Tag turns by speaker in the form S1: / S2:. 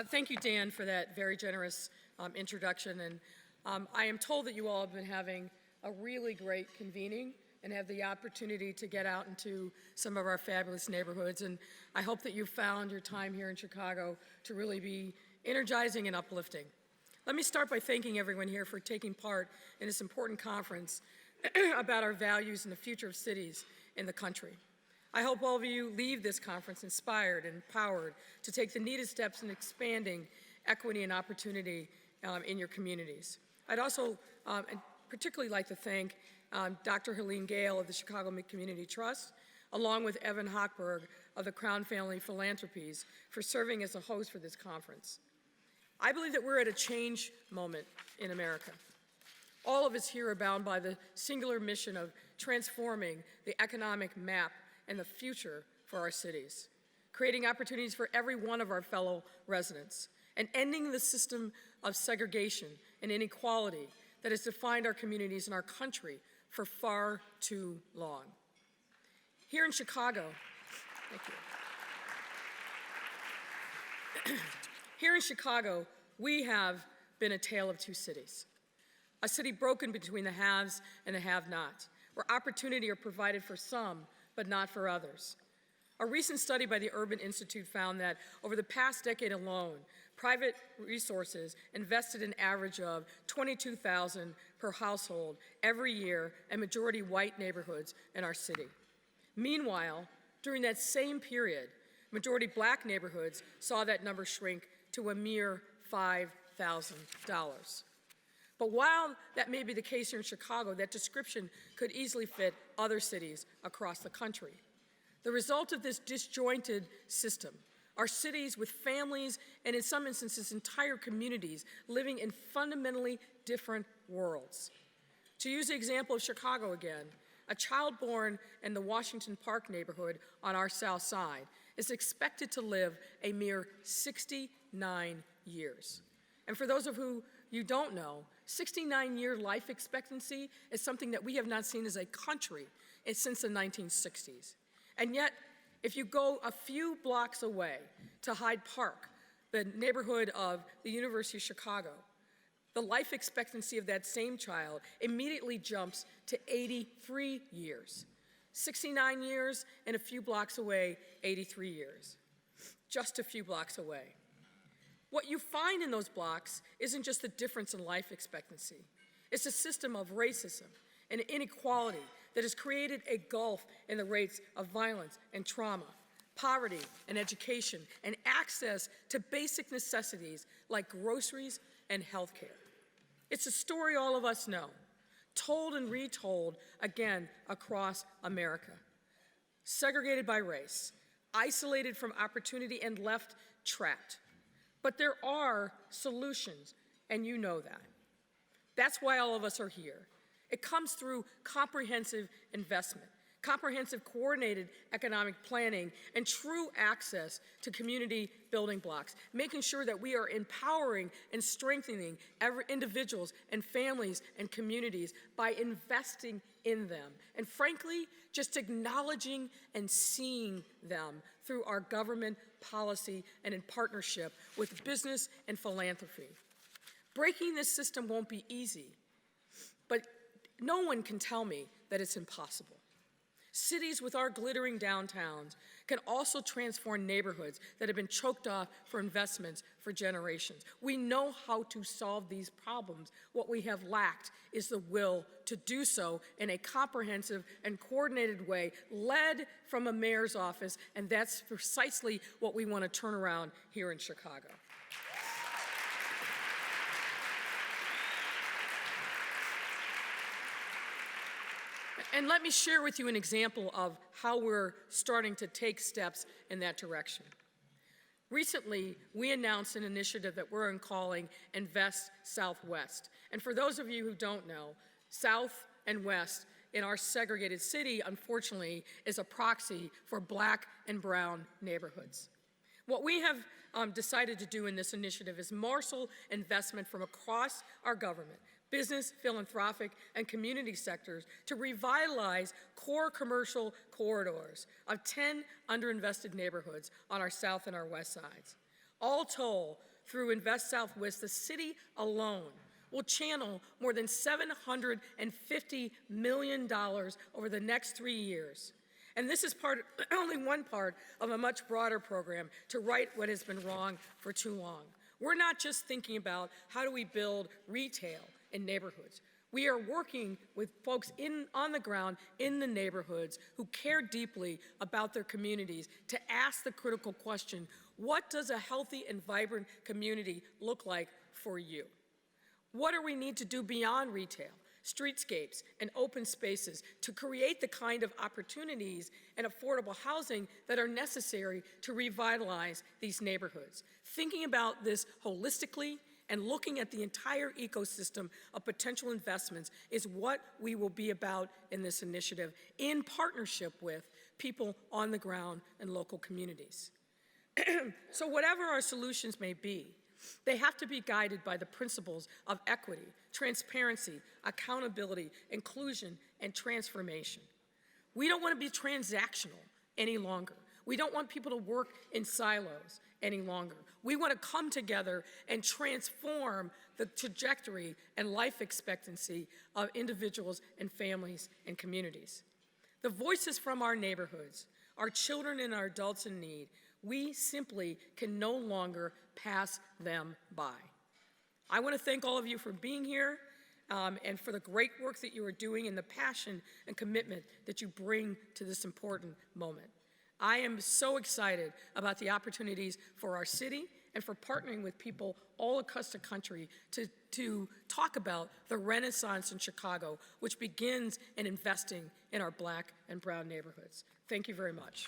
S1: Thank you, Dan, for that very generous introduction. And I am told that you all have been having a really great convening and have the opportunity to get out into some of our fabulous neighborhoods. And I hope that you found your time here in Chicago to really be energizing and uplifting. Let me start by thanking everyone here for taking part in this important conference about our values and the future of cities in the country. I hope all of you leave this conference inspired and empowered to take the needed steps in expanding equity and opportunity in your communities. I'd also particularly like to thank Dr. Helene Gale of the Chicago Community Trust, along with Evan Hochberg of the Crown Family Philanthropies, for serving as a host for this conference. I believe that we're at a change moment in America. All of us here are bound by the singular mission of transforming the economic map and the future for our cities, creating opportunities for every one of our fellow residents, and ending the system of segregation and inequality that has defined our communities and our country for far too long. Here in Chicago, thank you. Here in Chicago, we have been a tale of two cities. A city broken between the haves and the have-nots, where opportunity are provided for some, but not for others. A recent study by the Urban Institute found that over the past decade alone, private resources invested an average of $22,000 per household every year in majority white neighborhoods in our city. Meanwhile, during that same period, majority black neighborhoods saw that number shrink to a mere $5,000. But while that may be the case here in Chicago, that description could easily fit other cities across the country. The result of this disjointed system are cities with families and in some instances entire communities living in fundamentally different worlds. To use the example of Chicago again, a child born in the Washington Park neighborhood on our south side is expected to live a mere 69 years. And for those of you don't know, 69-year life expectancy is something that we have not seen as a country since the 1960s. And yet, if you go a few blocks away to Hyde Park, the neighborhood of the University of Chicago, the life expectancy of that same child immediately jumps to 83 years. 69 years, and a few blocks away, 83 years. Just a few blocks away. What you find in those blocks isn't just the difference in life expectancy. It's a system of racism and inequality that has created a gulf in the rates of violence and trauma, poverty and education, and access to basic necessities like groceries and health care. It's a story all of us know, told and retold again across America. Segregated by race, isolated from opportunity, and left trapped. But there are solutions, and you know that. That's why all of us are here. It comes through comprehensive investment, comprehensive coordinated economic planning, and true access to community building blocks, making sure that we are empowering and strengthening individuals and families and communities by investing in them, and frankly, just acknowledging and seeing them through our government policy and in partnership with business and philanthropy. Breaking this system won't be easy, but no one can tell me that it's impossible. Cities with our glittering downtowns can also transform neighborhoods that have been choked off for investments for generations. We know how to solve these problems. What we have lacked is the will to do so in a comprehensive and coordinated way, led from a mayor's office, and that's precisely what we want to turn around here in Chicago. And let me share with you an example of how we're starting to take steps in that direction. Recently, we announced an initiative that we're calling Invest Southwest. And for those of you who don't know, South and West in our segregated city, unfortunately, is a proxy for black and brown neighborhoods. What we have decided to do in this initiative is marshal investment from across our government, business, philanthropic, and community sectors to revitalize core commercial corridors of 10 underinvested neighborhoods on our south and our west sides. All told, through Invest Southwest, the city alone will channel more than $750 million over the next 3 years. And this is only one part of a much broader program to right what has been wrong for too long. We're not just thinking about how do we build retail in neighborhoods. We are working with folks on the ground in the neighborhoods who care deeply about their communities to ask the critical question, what does a healthy and vibrant community look like for you? What do we need to do beyond retail, streetscapes, and open spaces to create the kind of opportunities and affordable housing that are necessary to revitalize these neighborhoods? Thinking about this holistically and looking at the entire ecosystem of potential investments is what we will be about in this initiative, in partnership with people on the ground and local communities. So whatever our solutions may be, they have to be guided by the principles of equity, transparency, accountability, inclusion, and transformation. We don't want to be transactional any longer. We don't want people to work in silos any longer. We want to come together and transform the trajectory and life expectancy of individuals and families and communities. The voices from our neighborhoods, our children and our adults in need, we simply can no longer pass them by. I want to thank all of you for being here and for the great work that you are doing and the passion and commitment that you bring to this important moment. I am so excited about the opportunities for our city and for partnering with people all across the country to talk about the Renaissance in Chicago, which begins in investing in our Black and brown neighborhoods. Thank you very much.